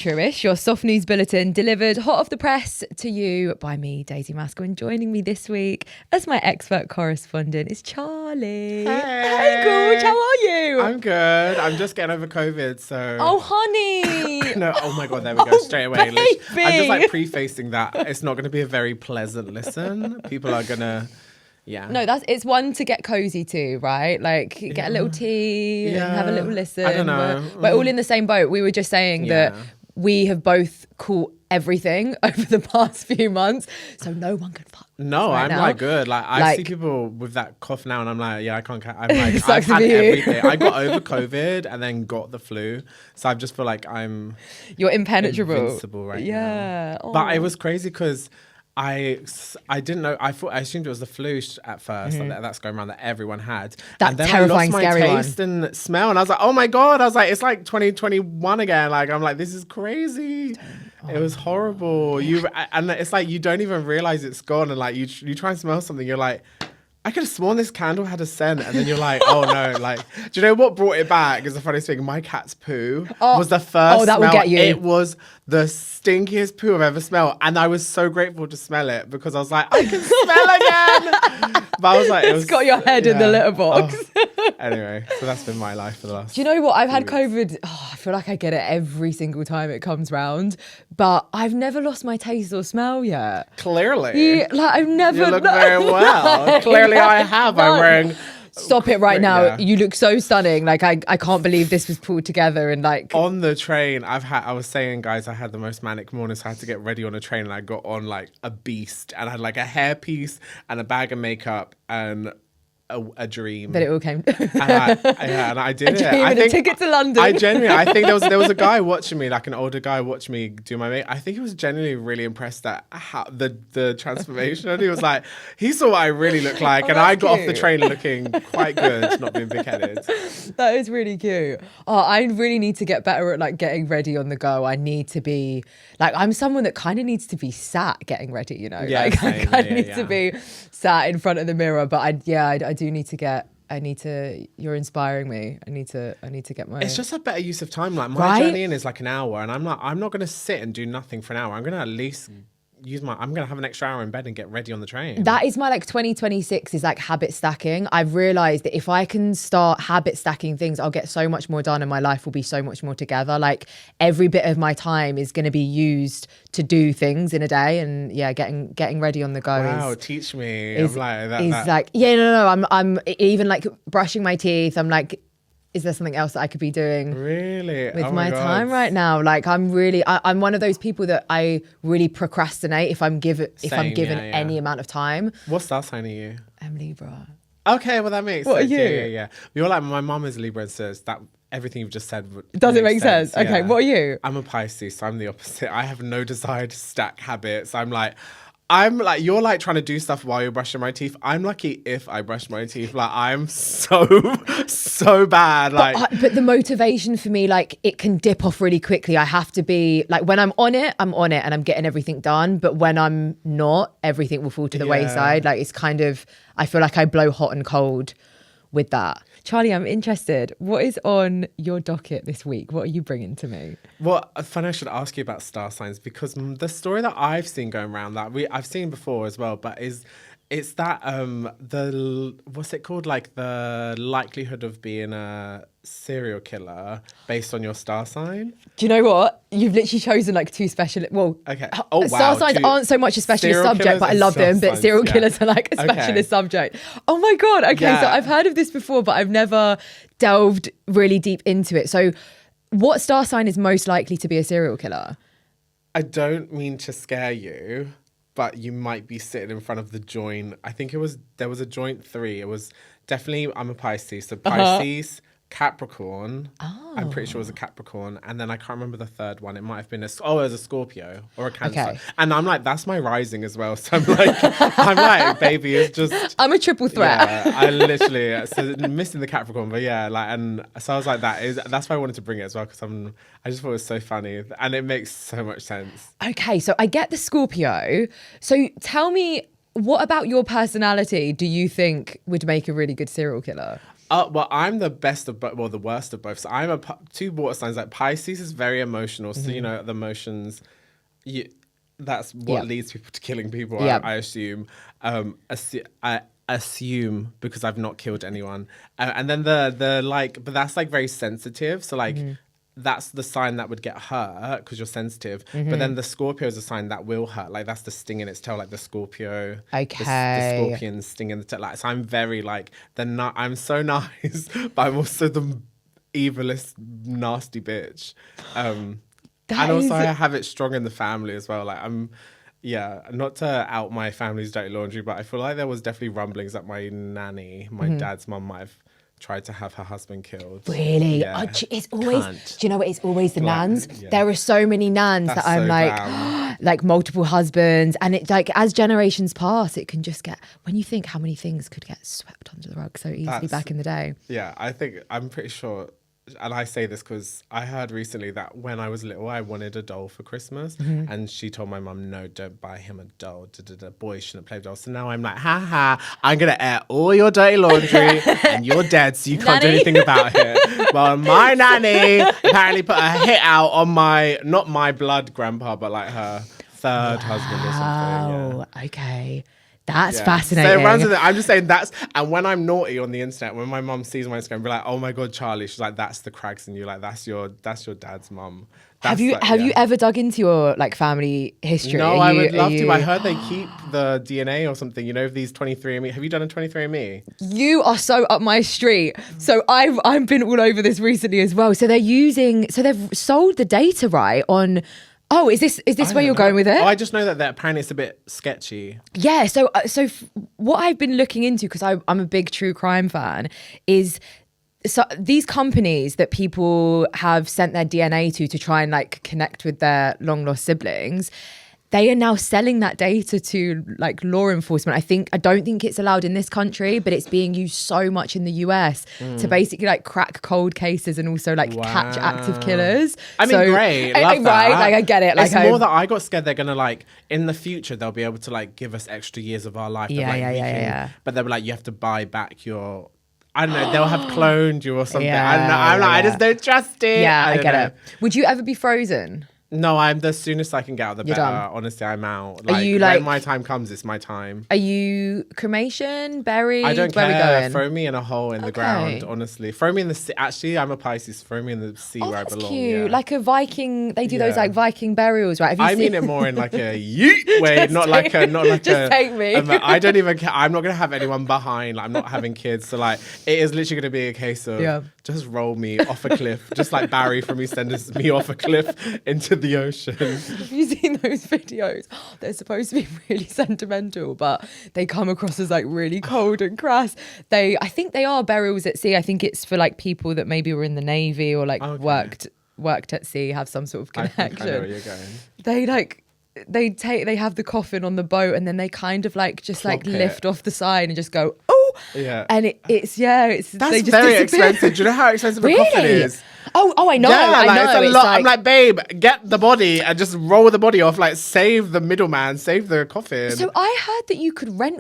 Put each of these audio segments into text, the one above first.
Truish, your soft news bulletin delivered hot off the press to you by me, Daisy Maskell. And joining me this week as my expert correspondent is Charlie. Hey, Gorge, how are you? I'm good. I'm just getting over COVID, so... Oh, honey. No, oh my God, there we go, straight away. Baby. I'm just like prefacing that. It's not going to be a very pleasant listen. People are going to... Yeah. No, it's one to get cozy to, right? Like get a little tea and have a little listen. I don't know. We're all in the same boat. We were just saying that we have both caught everything over the past few months, so no one can fuck. No, right I'm now. like good. Like I see people with that cough now, and I'm like, yeah, I can't. I'm like, I've Sucks to had be you. everything. I got over COVID and then got the flu, so I just feel like You're impenetrable, invincible right now. Yeah, but it was crazy because I didn't know. I assumed it was the flu at first. Like that's going around that everyone had. That and then terrifying, I lost scary my one. taste and smell, and I was like, oh my God! I was like, it's like 2021 again. Like I'm like, this is crazy. It was horrible. And it's like you don't even realize it's gone, and like you try and smell something, you're like, I could have sworn this candle had a scent, and then you're like, oh no, like, do you know what brought it back? Is the funniest thing. My cat's poo was the first. Oh, that smell. will get you. It was the stinkiest poo I've ever smelled, and I was so grateful to smell it because I was like, I can smell again. But I was like, it's got your head in the litter box. Anyway, so that's been my life for the last. Do you know what? I've had COVID. I feel like I get it every single time it comes round, but I've never lost my taste or smell yet. Clearly, like I've never. You look very well. Clearly, I have. I'm wearing. Stop it right now. You look so stunning. Like I can't believe this was pulled together and like on the train I was saying, guys, I had the most manic morning, so I had to get ready on a train, and I got on like a beast, and I had like a hairpiece and a bag of makeup and a dream. But it all came. and I did it. I think a ticket to London. I think there was a guy watching me, like an older guy watching me do my makeup. I think he was genuinely really impressed at how the transformation. He was like, he saw what I really look like, and I got off the train looking quite good, not being big-headed. That is really cute. Oh, I really need to get better at like getting ready on the go. I need to be like, I'm someone that kind of needs to be sat getting ready, you know? Yeah, like same. I kind of need to be sat in front of the mirror, but I do need to get. You're inspiring me. I need to get my. It's just a better use of time. Like my journey in is like an hour, and I'm not going to sit and do nothing for an hour. I'm going to at least I'm going to have an extra hour in bed and get ready on the train. That is my like 2026 is like habit stacking. I've realized that if I can start habit stacking things, I'll get so much more done and my life will be so much more together. Like every bit of my time is going to be used to do things in a day, and getting ready on the go. Wow, teach me. I'm even like brushing my teeth. I'm like, is there something else that I could be doing with my time right now? Like I'm one of those people that I really procrastinate if I'm given any amount of time. What star sign are you? I'm Libra. Okay, well that makes sense. What are you? Yeah. You're like, my mom is Libra, and says that everything you've just said does it make sense? Okay, what are you? I'm a Pisces, so I'm the opposite. I have no desire to stack habits. I'm like, you're like trying to do stuff while you're brushing my teeth. I'm lucky if I brush my teeth. Like I'm so bad. Like, but the motivation for me, like it can dip off really quickly. I have to be like, when I'm on it and I'm getting everything done. But when I'm not, everything will fall to the wayside. Like it's kind of, I feel like I blow hot and cold with that. Charlie, I'm interested. What is on your docket this week? What are you bringing to me? Well, funny I should ask you about star signs, because the story that I've seen going around that I've seen before as well, but it's that what's it called? Like the likelihood of being a serial killer based on your star sign. Do you know what? You've literally chosen like two special. Well, okay. Star signs aren't so much a specialist subject, but I love them. But serial killers are like a specialist subject. Oh my God. Okay, so I've heard of this before, but I've never delved really deep into it. So, what star sign is most likely to be a serial killer? I don't mean to scare you, but you might be sitting in front of the joint. I think there was a joint 3. It was definitely, I'm a Pisces. So Pisces, Capricorn. Oh. I'm pretty sure it was a Capricorn. And then I can't remember the third one. It might have been it was a Scorpio or a Cancer. Okay. And I'm like, that's my rising as well. So I'm like, baby, it's just. I'm a triple threat. Yeah, I literally, so missing the Capricorn, but yeah, like, and so I was like, that's why I wanted to bring it as well, because I just thought it was so funny and it makes so much sense. Okay, so I get the Scorpio. So tell me, what about your personality do you think would make a really good serial killer? Well, I'm the best of both, well, the worst of both. So I'm two water signs. Like Pisces is very emotional. So, you know, the emotions, that's what leads people to killing people, I assume. I assume because I've not killed anyone. And then the like, but that's like very sensitive. So like, that's the sign that would get hurt because you're sensitive. But then the Scorpio is a sign that will hurt. Like that's the sting in its tail, like the Scorpio. Okay. The scorpion sting in the tail. Like, so I'm very like, I'm so nice, but I'm also the evilest, nasty bitch. And also I have it strong in the family as well. Like not to out my family's dirty laundry, but I feel like there was definitely rumblings that my nanny, my dad's mum, might have tried to have her husband killed. Really? Yeah. It's always, do you know what? It's always the nans. Yeah. There are so many nans that I'm like, like multiple husbands. And it like, as generations pass, it can just get, when you think how many things could get swept under the rug so easily back in the day. Yeah, I'm pretty sure, and I say this because I heard recently that when I was little, I wanted a doll for Christmas, and she told my mum, "No, don't buy him a doll. Boys shouldn't play with dolls." So now I'm like, I'm gonna air all your dirty laundry, and you're dead, so you can't do anything about it. Well, my nanny apparently put a hit out on not my blood grandpa, but like her third husband or something. Yeah. Okay. That's fascinating. So it runs with it. I'm just saying and when I'm naughty on the internet, when my mum sees my Instagram, be like, "Oh my God, Charlie," she's like, "That's the Craggs in you. Like, that's your dad's mum." Have you ever dug into your like family history? No, I would love to. I heard they keep the DNA or something. You know, these 23andMe. Have you done a 23andMe? You are so up my street. So I've been all over this recently as well. So they've sold the data right on. Oh, is this where you're going with it? Oh, I just know that apparently it's a bit sketchy. Yeah. So what I've been looking into, because I'm a big true crime fan, is so these companies that people have sent their DNA to try and like connect with their long lost siblings. They are now selling that data to like law enforcement. I don't think it's allowed in this country, but it's being used so much in the US to basically like crack cold cases and also like catch active killers. I mean, great. Love that. Right? Like I get it. It's more that I got scared they're gonna like in the future they'll be able to like give us extra years of our life. Yeah. But they'll be like, you have to buy back your. I don't know. They'll have cloned you or something. I don't know. I'm like, I just don't trust it. Yeah, I get it. Would you ever be frozen? No, I'm the soonest I can get out, the better. Done. Honestly, I'm out. Are you like, when my time comes, it's my time. Are you cremation, buried? I don't care. Where are we going? Throw me in a hole in the ground, honestly. Throw me in the sea. Actually, I'm a Pisces. Throw me in the sea where I belong. Cute. Yeah. Like a Viking. They do those like Viking burials, right? I mean it more in like a yeet way, not like a. Just take me. I don't even care. I'm not gonna have anyone behind. Like, I'm not having kids, so like it is literally gonna be a case of just roll me off a cliff, just like Barry from EastEnders, me off a cliff into the ocean. Have you seen those videos? They're supposed to be really sentimental, but they come across as like really cold and crass. I think they are burials at sea. I think it's for like people that maybe were in the Navy or like worked at sea, have some sort of connection. I think I know where you're going. They have the coffin on the boat and then they kind of like just like lift off the side and just go, oh, yeah. And it's that's they just very disappear. expensive. Do you know how expensive a coffin is? Oh, I know. Yeah, I know. It's a lot. I'm like, babe, get the body and just roll the body off. Like, save the middleman, save the coffin. So I heard that you could rent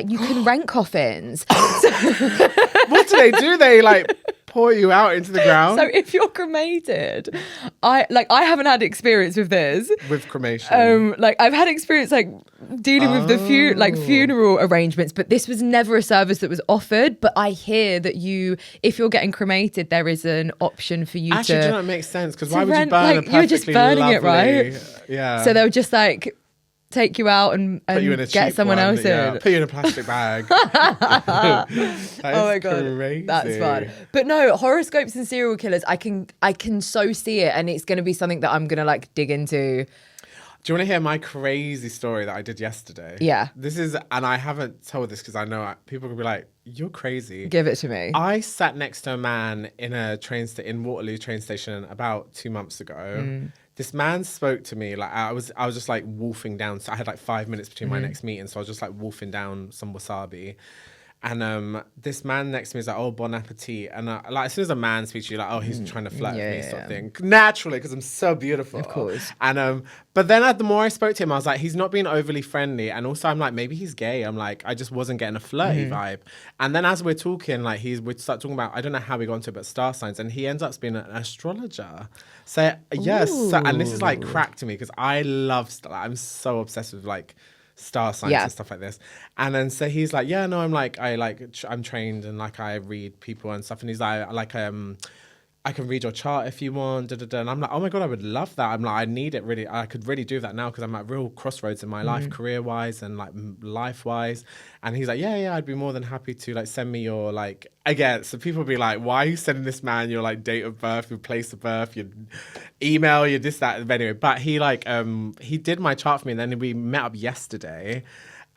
you can rent coffins. What do they do? They like pour you out into the ground. So if you're cremated, I haven't had experience with this. With cremation. Like I've had experience like dealing with the funeral arrangements, but this was never a service that was offered. But I hear that if you're getting cremated, there is an option for you Actually, to. Do you know what makes sense? Because why would you burn a perfectly you're just burning lovely, it, right? Yeah. So they'll just like take you out and get someone else in. Put you in a plastic bag. Oh my God, crazy. that's fun. But no, horoscopes and serial killers, I can so see it, and it's going to be something that I'm going to like dig into. Do you want to hear my crazy story that I did yesterday? Yeah. And I haven't told this because I know people will be like, you're crazy. Give it to me. I sat next to a man in a in Waterloo train station about 2 months ago. This man spoke to me like I was just like wolfing down. So I had like 5 minutes between my next meeting, so I was just like wolfing down some wasabi. And this man next to me is like, oh, bon appetit. And like, as soon as a man speaks to you, like, oh, he's trying to flirt with me, sort of thing. Naturally, because I'm so beautiful. Of course. And but then the more I spoke to him, I was like, he's not being overly friendly. And also, I'm like, maybe he's gay. I'm like, I just wasn't getting a flirty vibe. And then as we're talking, like, we start talking about, I don't know how we got into it, but star signs. And he ends up being an astrologer. So, yes. So, and this is like crack to me because I love, I'm so obsessed with like, star signs and stuff like this. And then so he's like, yeah, no, I'm trained and like I read people and stuff. And he's like, I can read your chart if you want. Da, da, da. And I'm like, oh my God, I would love that. I'm like, I need it really. I could really do that now because I'm at real crossroads in my life, career wise and like life wise. And he's like, yeah, I'd be more than happy to like send me your like, again, so people be like, why are you sending this man your like date of birth, your place of birth, your email, your this, that. But anyway, but he like, he did my chart for me and then we met up yesterday.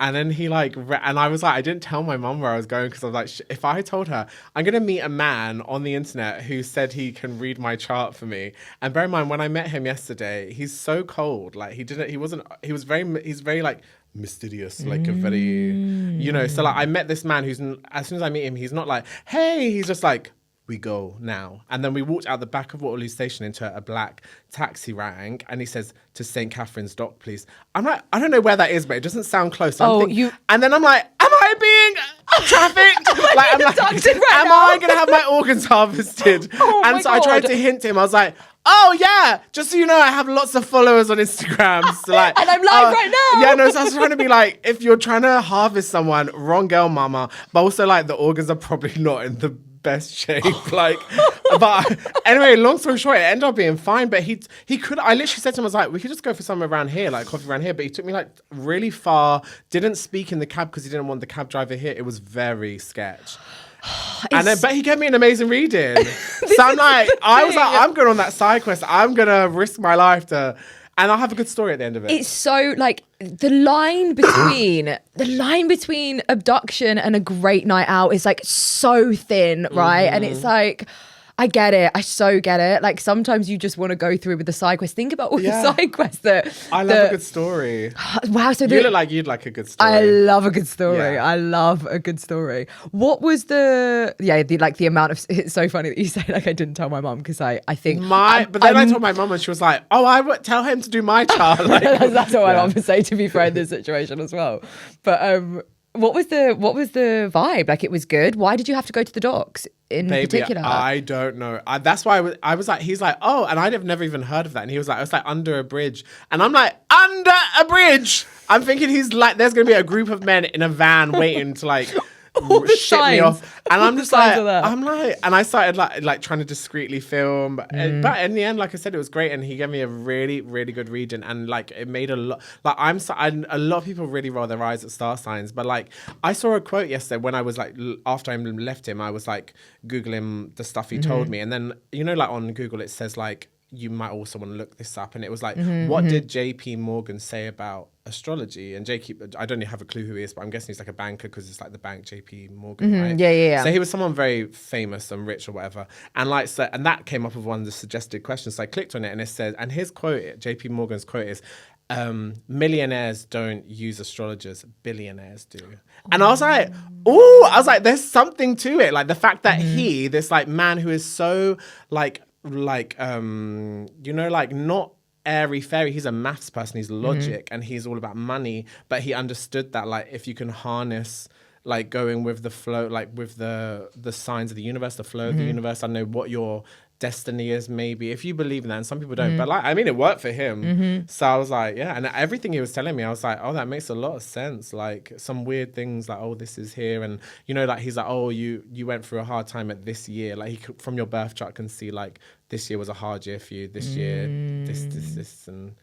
And then he like, and I was like, I didn't tell my mum where I was going because I was like, if I told her, I'm going to meet a man on the internet who said he can read my chart for me. And bear in mind, when I met him yesterday, he's so cold. Like he's very like mysterious, like a very, you know, so like I met this man who's, as soon as I meet him, he's not like, hey, he's just like, we go now. And then we walked out the back of Waterloo Station into a black taxi rank and he says, to St. Catherine's Dock, please. I'm like, I don't know where that is, but it doesn't sound close. So and then I'm like, am I being trafficked? I'm like, am I going to have my organs harvested? And so I tried to hint to him. I was like, oh yeah, just so you know, I have lots of followers on Instagram. So like, and I'm live right now. Yeah, no, so I was trying to be like, if you're trying to harvest someone, wrong girl, mama. But also like the organs are probably not in the best shape. Like, but anyway, long story short, it ended up being fine. But he could, I literally said to him, I was like, we could just go for somewhere around here, like coffee around here. But he took me like really far, didn't speak in the cab because he didn't want the cab driver here. It was very sketch. And then, but he gave me an amazing reading. So I'm like, I was like, I'm going on that side quest. I'm going to risk my life to, and I'll have a good story at the end of it. It's so like the line between abduction and a great night out is like so thin, right? And it's like, I get it. I so get it. Like sometimes you just want to go through with the side quest. Think about all the side quests that I love a good story. Wow. So you look like you'd like a good story. I love a good story. I love a good story. What was the amount of, it's so funny that you say like I didn't tell my mum because I think but then I told my mum and she was like, oh, I would tell him to do my child. Like, that's what my mum would say, to be fair, in this situation as well. But what was the vibe? Like it was good. Why did you have to go to the docks in particular? I don't know. That's why I was like, he's like, oh, and I'd have never even heard of that. And he was like, it's like under a bridge. And I'm like, under a bridge? I'm thinking he's like, there's going to be a group of men in a van waiting to like shit me off. And I'm just like, and I started like trying to discreetly film. But in the end, like I said, it was great. And he gave me a really, really good reading. And like, it made a lot, like a lot of people really roll their eyes at star signs. But like, I saw a quote yesterday when I was like, after I left him, I was like Googling the stuff he told me. And then, you know, like on Google, it says like, you might also want to look this up. And it was like, what did JP Morgan say about astrology? And I don't even have a clue who he is, but I'm guessing he's like a banker because it's like the bank JP Morgan, right? Yeah. So he was someone very famous and rich or whatever. And like, so, and that came up with one of the suggested questions. So I clicked on it and it said, and his quote, JP Morgan's quote is, millionaires don't use astrologers, billionaires do. And I was like, there's something to it. Like the fact that this like man who is so like you know, like not airy fairy, he's a maths person, he's logic and he's all about money, but he understood that like if you can harness like going with the flow, like with the signs of the universe, the flow of the universe, I know what your destiny is maybe, if you believe in that, and some people don't, but like, I mean, it worked for him. So I was like, yeah, and everything he was telling me, I was like, oh, that makes a lot of sense. Like some weird things like, oh, this is here, and you know, like he's like, oh, you went through a hard time at this year, like he could, from your birth chart can see like this year was a hard year for you, this year this and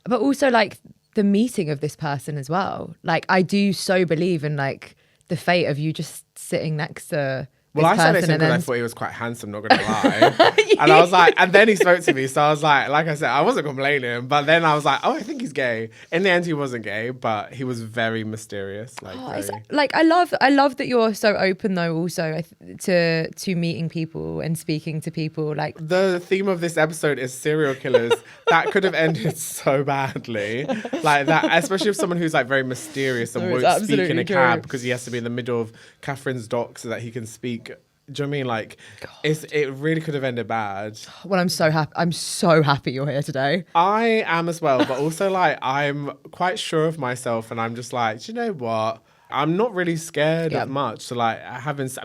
but also like the meeting of this person as well. Like I do so believe in like the fate of you just sitting next to Well, I said it because I thought he was quite handsome, not going to lie. And I was like, and then he spoke to me. So I was like I said, I wasn't complaining. But then I was like, oh, I think he's gay. In the end, he wasn't gay, but he was very mysterious. I love that you're so open though, also to meeting people and speaking to people. Like, the theme of this episode is serial killers. That could have ended so badly. Like that, especially if someone who's like very mysterious and won't speak in a cab because he has to be in the middle of Catherine's dock so that he can speak. Do you know what I mean? Like, it really could have ended bad. Well, I'm so happy. I'm so happy you're here today. I am as well, but also like I'm quite sure of myself, and I'm just like, do you know what? I'm not really scared of much. So like,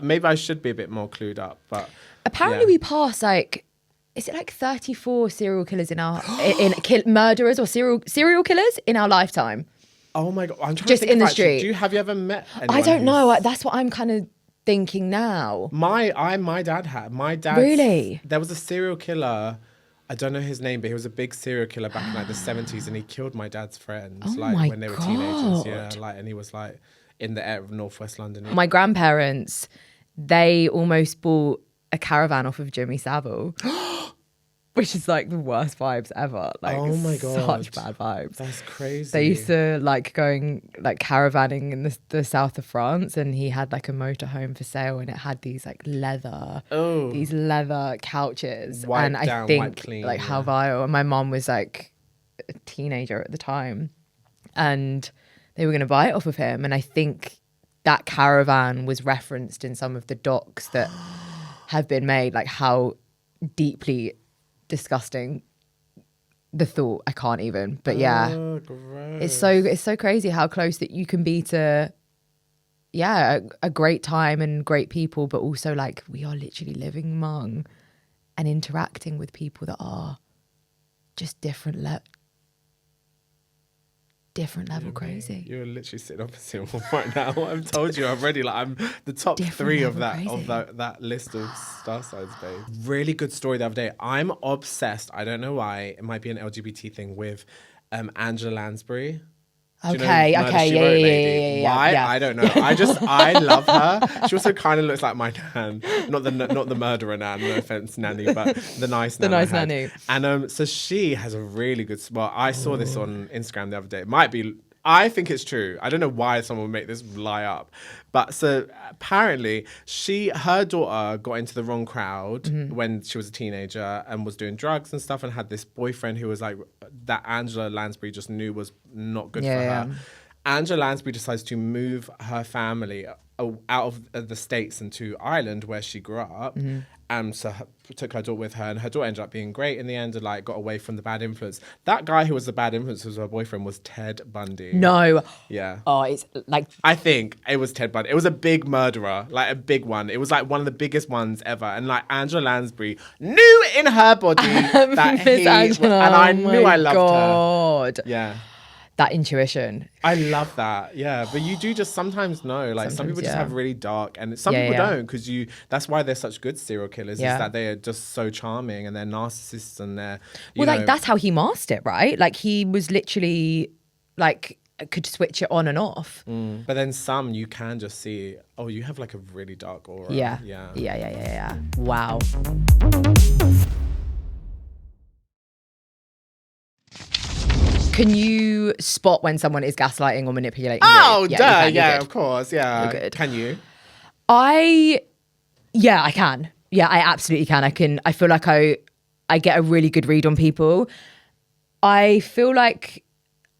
maybe I should be a bit more clued up. But apparently, we passed like, is it like 34 serial killers in our murderers or serial killers in our lifetime? Oh my God! I'm trying just to think in the street. Have you ever met anyone? I don't know. That's what I'm kind of thinking now. My dad really. There was a serial killer. I don't know his name, but he was a big serial killer back in like the 70s, and he killed my dad's friends when they were teenagers. Yeah, and he was like in the area of northwest London. My grandparents, they almost bought a caravan off of Jimmy Savile. Which is like the worst vibes ever. Like, oh my God. Such bad vibes. That's crazy. They used to like going like caravanning in the south of France, and he had like a motorhome for sale, and it had these like leather couches. Wiped down, wiped clean, like how vile. And my mom was like a teenager at the time, and they were going to buy it off of him. And I think that caravan was referenced in some of the docs that have been made, like how deeply disgusting the thought. I can't even, but it's so crazy how close that you can be to a great time and great people, but also like we are literally living among and interacting with people that are just different level crazy. You're literally sitting opposite him right now. I've told you already. Like I'm the top three of that list of star signs, babe. Really good story the other day. I'm obsessed. I don't know why. It might be an LGBT thing with Angela Lansbury. Okay, yeah. Why? Yeah. I don't know. I love her. She also kind of looks like my nan, not the murderer nan. No offense, nanny, but the nice nan. The nice nanny. And so she has a really good. Well, I saw this on Instagram the other day. It might be. I think it's true. I don't know why someone would make this lie up. But so apparently her daughter got into the wrong crowd when she was a teenager and was doing drugs and stuff, and had this boyfriend who was like, that Angela Lansbury just knew was not good for her. Angela Lansbury decides to move her family out of the States into Ireland where she grew up. And so took her daughter with her, and her daughter ended up being great in the end and like got away from the bad influence. That guy who was the bad influence, who was her boyfriend, was Ted Bundy. No. Yeah. Oh, it's like... I think it was Ted Bundy. It was a big murderer, like a big one. It was like one of the biggest ones ever. And like Angela Lansbury knew in her body that Angela, and I knew I loved God. her. Yeah. That intuition. I love that. Yeah. But you do just sometimes know. Like some people just have really dark, and some people don't, because that's why they're such good serial killers, is that they are just so charming and they're narcissists and they're like that's how he masked it, right? Like he was literally like could switch it on and off. But then some you can just see, oh, you have like a really dark aura. Yeah. Wow. Can you spot when someone is gaslighting or manipulating you? Oh, yeah, of course, yeah. You're good. Can you? I can. Yeah, I absolutely can. I feel like I get a really good read on people. I feel like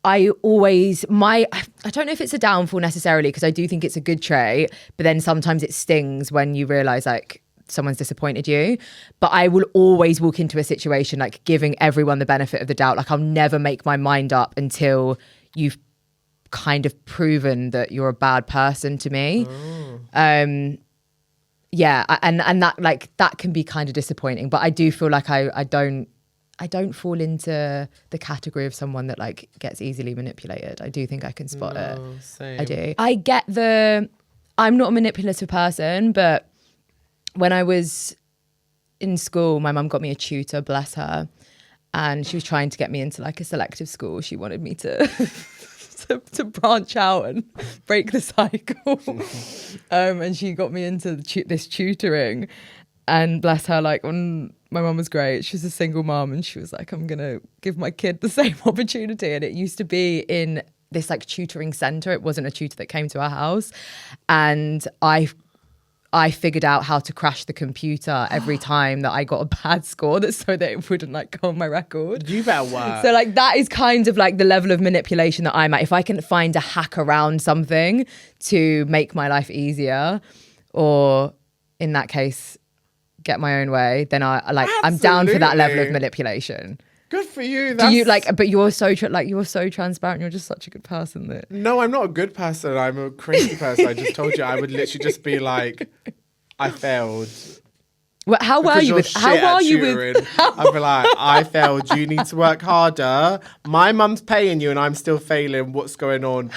I don't know if it's a downfall necessarily, because I do think it's a good trait, but then sometimes it stings when you realize like someone's disappointed you. But I will always walk into a situation like giving everyone the benefit of the doubt. Like I'll never make my mind up until you've kind of proven that you're a bad person to me. And that like that can be kind of disappointing, but I do feel like I don't fall into the category of someone that like gets easily manipulated. I do think I can spot it. Same. I do. I get I'm not a manipulative person, but when I was in school, my mum got me a tutor, bless her. And she was trying to get me into like a selective school. She wanted me to to branch out and break the cycle. And she got me into this tutoring. And bless her, like, when my mum was great, she was a single mum, and she was like, I'm going to give my kid the same opportunity. And it used to be in this like tutoring centre. It wasn't a tutor that came to our house. And I figured out how to crash the computer every time that I got a bad score, so that it wouldn't like go on my record. You better work. So like that is kind of like the level of manipulation that I'm at. If I can find a hack around something to make my life easier, or in that case, get my own way, then I'm down for that level of manipulation. Good for you. Do you like? But you're so you're so transparent. You're just such a good person. That No, I'm not a good person. I'm a crazy person. I just told you. I would literally just be like, I failed. Well, how are you with? How are you with? I'd be like, I failed. You need to work harder. My mum's paying you, and I'm still failing. What's going on?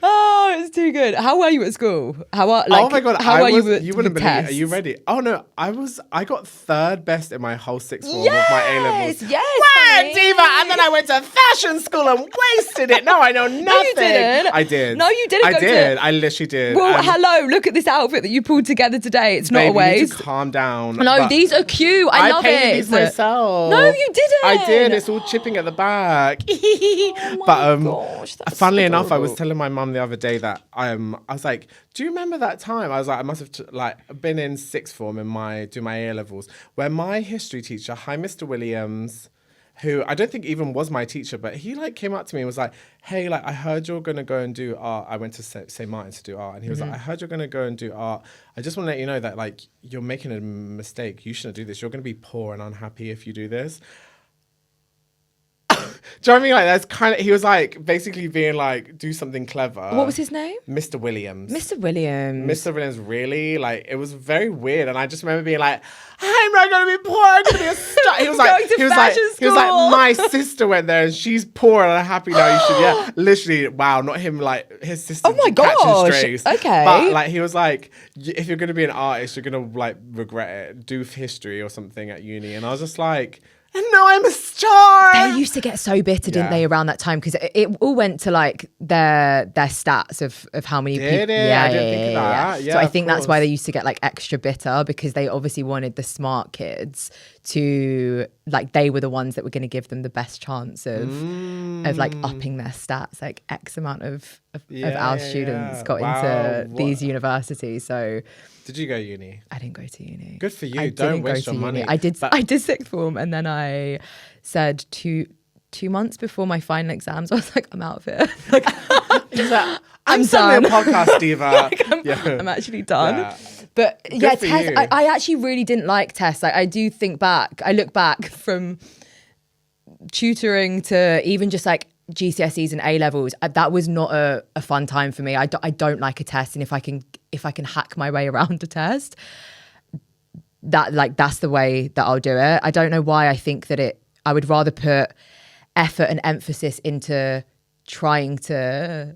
Oh, it's too good. How were you at school? Oh my god! How are you with? You wouldn't with believe. tests? Are you ready? Oh no, I got third best in my whole sixth form with my A levels. Yes, Wow, honey. diva! And then I went to fashion school and wasted it. No, I know nothing. No, you didn't. I did. No, you didn't. I did. I literally did. Well, hello. Look at this outfit that you pulled together today. It's not Babe, a waste. you need to calm down. No, But these are cute. I love painted it. these myself. No, you didn't. I did. It's all chipping at the back. Oh my gosh, that's funnily so enough, I was adorable. telling my mum the other day that I was like, do you remember that time? I was like, I must have been in sixth form in doing my A levels, where my history teacher, hi Mr. Williams, who I don't think even was my teacher, but he like came up to me and was like, hey, like I heard you're gonna go and do art. I went to St. Martin's to do art, and he was like, I heard you're gonna go and do art. I just want to let you know that like you're making a mistake. You shouldn't do this. You're gonna be poor and unhappy if you do this. Do you know what I mean? Like that's kind of, he was like basically being like, do something clever. What was his name? Mr. Williams. Mr. Williams. Mr. Williams, really? Like, it was very weird. And I just remember being like, I'm not going to be poor. I'm going to be a star. He was like, he was like, my sister went there and she's poor and unhappy now. You should, yeah. Literally, wow, not him, like, his sister. Oh my gosh. Strays. Okay. But, like, he was like, if you're going to be an artist, you're going to, like, regret it. Do history or something at uni. And I was just like, and now I'm a star. They used to get so bitter, didn't they, around that time? Because it all went to like their stats of how many people. Did it? Yeah, I didn't think of that. Yeah, so I of think that's why course. they used to get like extra bitter, because they obviously wanted the smart kids to like, they were the ones that were going to give them the best chance of like upping their stats. Like X amount of our students got into these universities. So. Did you go uni? I didn't go to uni. Good for you. I Don't didn't waste go your to money. uni. I did sixth form, and then I said two months before my final exams, I was like, I'm out of here. Like, I'm done. a podcast diva. I'm actually done. Yeah. But Good yeah, for tests. you. I actually really didn't like tests. Like, I do think back. I look back from tutoring to even just like GCSEs and A levels. That was not a fun time for me. I don't like a test, and if I can hack my way around a test, that's the way that I'll do it. I don't know why I think that I would rather put effort and emphasis into trying to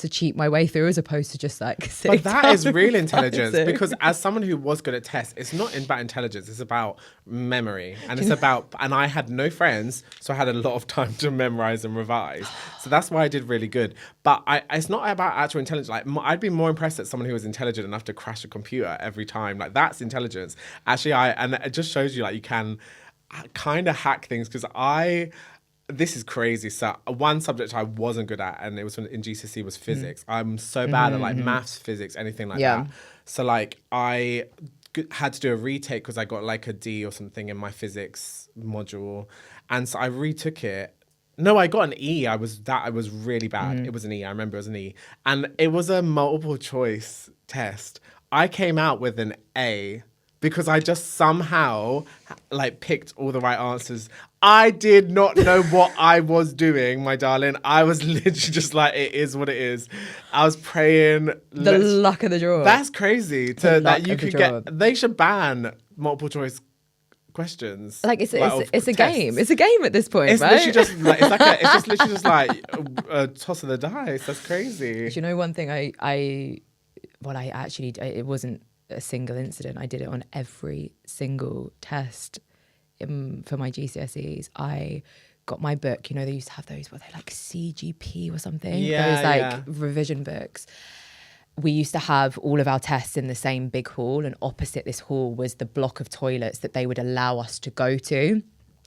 cheat my way through as opposed to just like sitting But that down is and real intelligence, revising. because as someone who was good at tests, it's not about intelligence, it's about memory. And it's about, and I had no friends, so I had a lot of time to memorize and revise. So that's why I did really good. But it's not about actual intelligence. Like, I'd be more impressed at someone who was intelligent enough to crash a computer every time. Like, that's intelligence. Actually, and it just shows you like you can kind of hack things, because this is crazy. So one subject I wasn't good at, and it was in GCSE, was physics. I'm so bad at like maths, physics, anything like that. So like I had to do a retake because I got like a D or something in my physics module, and so I retook it. No, I got an E. I was really bad. It was an E. I remember it was an E, and it was a multiple choice test. I came out with an A because I just somehow like picked all the right answers. I did not know what I was doing, my darling. I was literally just like, it is what it is. I was praying. The luck of the draw. That's crazy. That you could get. They should ban multiple choice questions. Like it's a tests. game. It's a game at this point, It's right? literally just like it's just literally just like a toss of the dice. That's crazy. Do you know one thing? It wasn't a single incident. I did it on every single test for my GCSEs. I got my book. You know, they used to have those, what they like CGP or something. Yeah, those like revision books. We used to have all of our tests in the same big hall, and opposite this hall was the block of toilets that they would allow us to go to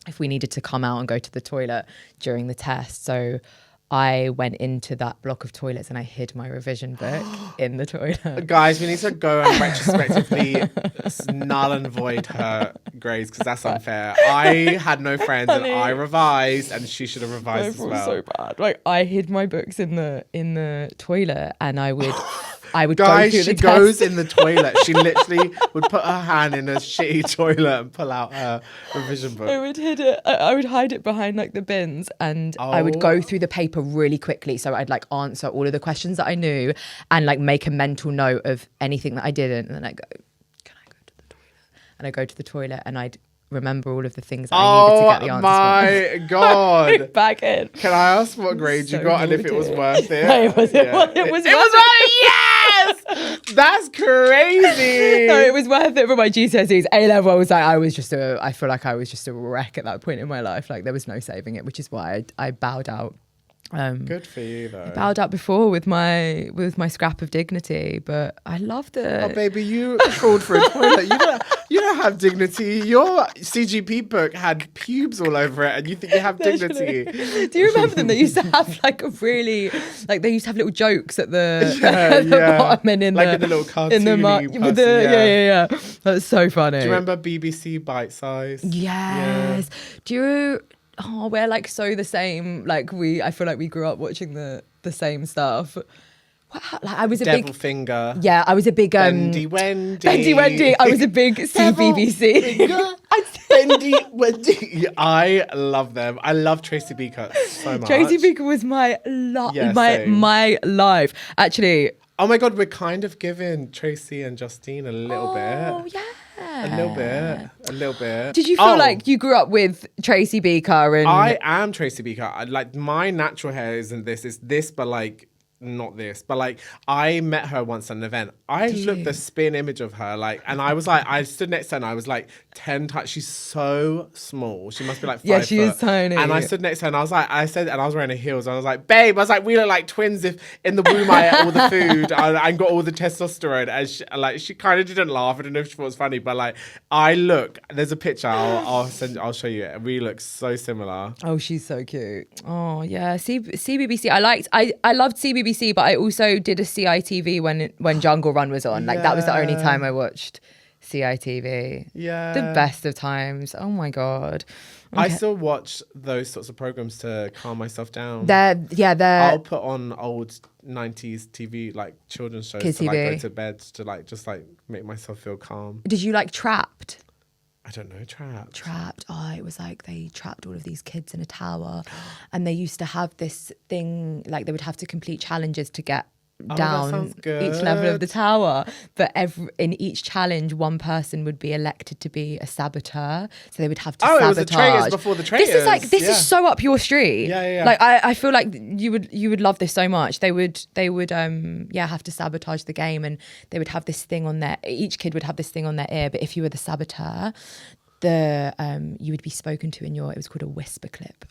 if we needed to come out and go to the toilet during the test. So I went into that block of toilets and I hid my revision book in the toilet. Guys, we need to go and retrospectively null and void her grades because that's unfair. I had no friends and I revised, and she should have revised as well. So bad. Like, I hid my books in the toilet, and I would Guys, go through she the goes test. in the toilet. She literally would put her hand in a shitty toilet and pull out her revision book. I would hide it behind like the bins, and I would go through the paper really quickly. So I'd like answer all of the questions that I knew and like make a mental note of anything that I didn't. And then I'd go, can I go to the toilet? And I'd go to the toilet and I'd remember all of the things that I needed to get the answers Oh my God. back in. Can I ask what grade you got and if it was worth it? No, it was worth it. Yes! That's crazy. No, it was worth it for my GCSEs. A-level, I feel like I was just a wreck at that point in my life. Like, there was no saving it, which is why I bowed out. Good for you, though. I bowed out before with my scrap of dignity, but I loved it. Oh, baby, you crawled for a toilet. You don't have dignity. Your CGP book had pubes all over it, and you think you have dignity. Do you remember them? They used to have like a really, like they used to have little jokes at the, bottom and in in the little cartoony with the, yeah. That's so funny. Do you remember BBC Bite Size? Yes. Yeah. Do you? Oh, we're like so the same. Like I feel like we grew up watching the same stuff. Like I was a Devil big Finger. Yeah, I was a big Bendy Wendy. Bendy Wendy. I was a big CBBC. Bendy Wendy. I love them. I love Tracy Beaker so much. Tracy Beaker was my my life. Actually. Oh my God, we're kind of giving Tracy and Justine a little bit. Oh yeah. A little bit. Did you feel like you grew up with Tracy Beaker? And I am Tracy Beaker. Like my natural hair isn't this. It's this, but like not this. But like I met her once at an event. I looked the spin image of her, like, and I was like, I stood next to her and I was like 10 times. She's so small. She must be like 5 Yeah, she is tiny. And I stood next to her and I was like, and I was wearing heels. And I was like, babe, I was like, we look like twins if in the womb I ate all the food and got all the testosterone. And she kind of didn't laugh. I don't know if she thought it was funny, but like there's a picture I'll show you it. We look so similar. Oh, she's so cute. Oh yeah, CBBC. I loved CBBC, but I also did a CITV when Jungle Run was on. Like that was the only time I watched CITV. Yeah. The best of times. Oh my God. Okay. I still watch those sorts of programs to calm myself down. They're I'll put on old 90s TV, like children's shows Kids to like TV. go to bed to like just like make myself feel calm. Did you like Trapped? I don't know, Trapped. Oh, it was like they trapped all of these kids in a tower, and they used to have this thing, like they would have to complete challenges to get down each level of the tower, but in each challenge one person would be elected to be a saboteur, so they would have to sabotage. It was the traitors before the traitors. This is so up your street. Yeah. Like I feel like you would love this so much. They would have to sabotage the game, and they would have this thing on each kid would have this thing on their ear, but if you were the saboteur, you would be spoken to it was called a whisper clip.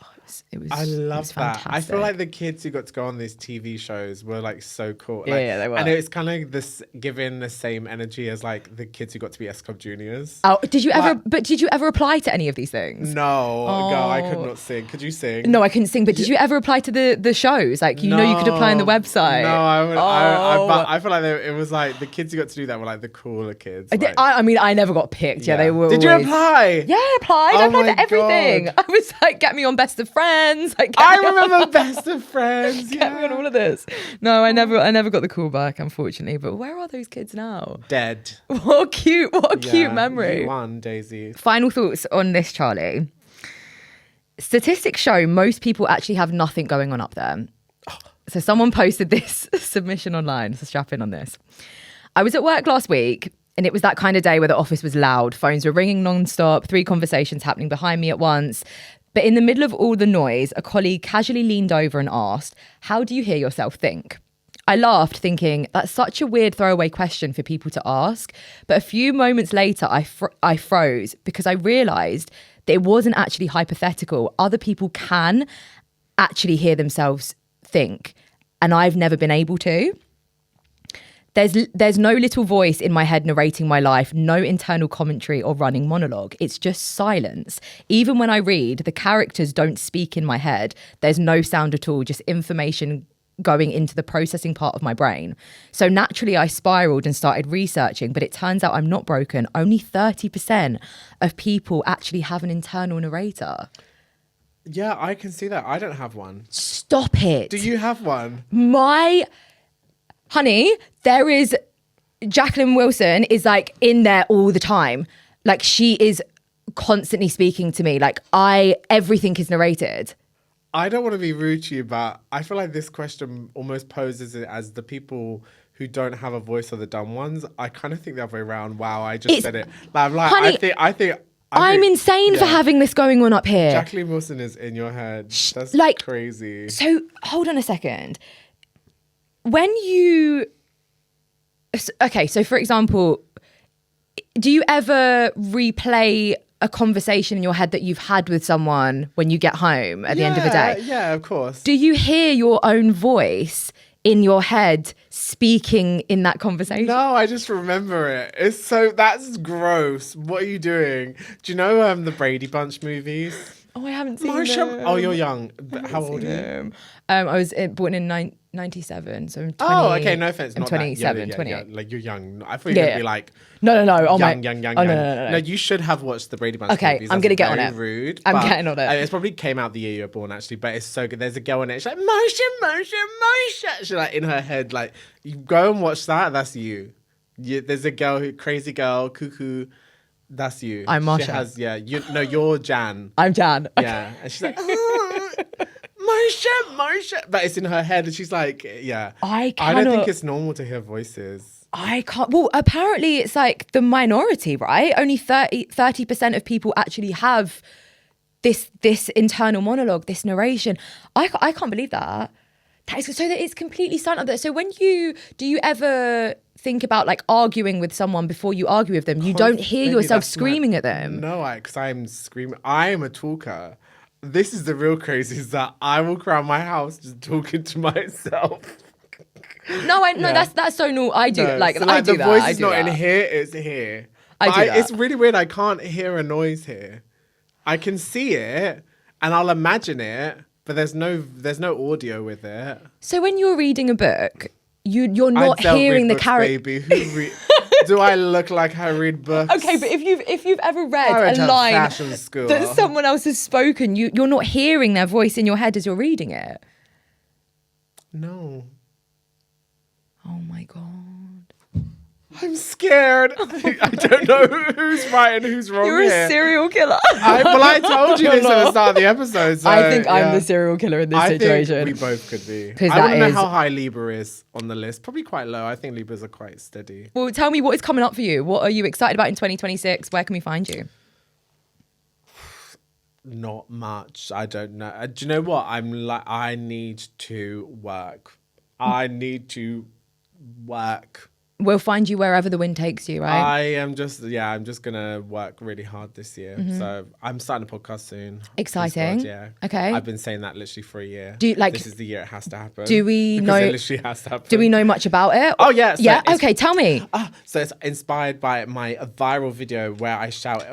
I love that. Fantastic. I feel like the kids who got to go on these TV shows were like so cool. Like, Yeah, they were. And it's kind of like this giving the same energy as like the kids who got to be S Club Juniors. Oh, did you ever apply to any of these things? No, girl, I could not sing. Could you sing? No, I couldn't sing. But did you ever apply to the shows? Like you could apply on the website. No, I feel like it was like the kids who got to do that were like the cooler kids. I mean, I never got picked. Yeah, they were. Did you apply? Yeah, I applied. I applied to everything. God. I was like, get me on Best of Friends. Like, I remember Best of Friends. Get me on all of this. No, I never got the call back, unfortunately. But where are those kids now? Dead. What a cute memory. You won, Daisy. Final thoughts on this, Charlie. Statistics show most people actually have nothing going on up there. So someone posted this submission online. So strap in on this. I was at work last week, and it was that kind of day where the office was loud. Phones were ringing nonstop, 3 conversations happening behind me at once. But in the middle of all the noise, a colleague casually leaned over and asked, "How do you hear yourself think?" I laughed thinking, that's such a weird throwaway question for people to ask. But a few moments later, I froze because I realised that it wasn't actually hypothetical. Other people can actually hear themselves think, and I've never been able to. There's no little voice in my head narrating my life, no internal commentary or running monologue. It's just silence. Even when I read, the characters don't speak in my head. There's no sound at all, just information going into the processing part of my brain. So naturally I spiraled and started researching, but it turns out I'm not broken. Only 30% of people actually have an internal narrator. Yeah, I can see that. I don't have one. Stop it. Do you have one? Honey, there is Jacqueline Wilson is like in there all the time. Like she is constantly speaking to me. Like everything is narrated. I don't want to be rude to you, but I feel like this question almost poses it as the people who don't have a voice are the dumb ones. I kind of think the other way around. Wow, I just said it. Like, honey, I think I'm insane for having this going on up here. Jacqueline Wilson is in your head. That's like, crazy. So hold on a second. When you... Okay, so for example, do you ever replay a conversation in your head that you've had with someone when you get home at the end of the day? Yeah, of course. Do you hear your own voice in your head speaking in that conversation? No, I just remember it. That's gross. What are you doing? Do you know the Brady Bunch movies? Oh, I haven't seen them. Oh, you're young. How old are you? I was born in 97, so I'm 20. Oh, okay, no offense. I'm not 27, that. 28. Like, you're young. I thought you were going to be like... No. Oh, young. Oh, no. No, you should have watched the Brady Bunch okay, movies. I'm going to get on it. Rude. I'm getting on it. It probably came out the year you were born, actually, but it's so good. There's a girl in it. She's like, Moshe. She's like in her head, like, you go and watch that. That's you. There's a girl, crazy girl, cuckoo. That's you. I'm Marsha. She has, you're Jan. I'm Jan. Okay. Yeah. And she's like, Marsha. But it's in her head and she's like, yeah. I don't think it's normal to hear voices. I can't. Well, apparently it's like the minority, right? Only 30% of people actually have this internal monologue, this narration. I can't believe that. So that it's completely silent. So do you ever think about like arguing with someone before you argue with them? You don't hear yourself screaming at them. No, because I'm screaming. I am a talker. This is the real crazy, is that I walk around my house just talking to myself. No, that's so normal. I do I do that. The voice is not in here, it's here. I do that. It's really weird. I can't hear a noise here. I can see it and I'll imagine it, but there's no audio with it. So when you're reading a book, you're not hearing the character. Baby. Do I look like I read books? Okay, but if you've ever read a line that someone else has spoken, you're not hearing their voice in your head as you're reading it. No. Oh my God. I'm scared. I don't know who's right and who's wrong. You're a serial killer. I told you this at the start of the episode. So, I think I'm the serial killer in this situation. I think we both could be. I want to know how high Libra is on the list. Probably quite low. I think Libras are quite steady. Well, tell me what is coming up for you. What are you excited about in 2026? Where can we find you? Not much. I don't know. Do you know what? I need to work. We'll find you wherever the wind takes you, right? I'm just going to work really hard this year. Mm-hmm. So I'm starting a podcast soon. Exciting. God, yeah. Okay. I've been saying that literally for a year. This is the year it has to happen. Do we know? It literally has to happen. Do we know much about it? Oh, yeah. Okay, tell me. So it's inspired by my viral video where I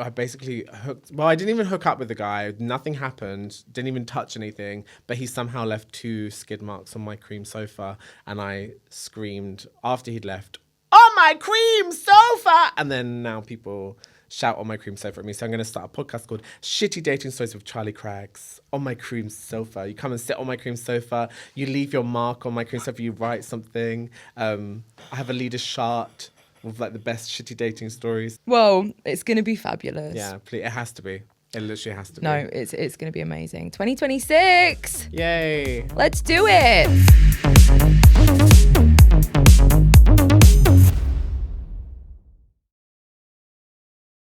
basically I didn't even hook up with the guy. Nothing happened. Didn't even touch anything. But he somehow left 2 skid marks on my cream sofa. And I screamed after he'd left, "On my cream sofa!" And then now people shout "on my cream sofa" at me. So I'm going to start a podcast called Shitty Dating Stories with Charlie Craggs. On my cream sofa. You come and sit on my cream sofa. You leave your mark on my cream sofa. You write something. I have a leader's chart with like the best shitty dating stories. Well, it's going to be fabulous. Yeah, please. It has to be. It literally has to be. No, it's going to be amazing. 2026. Yay. Let's do it.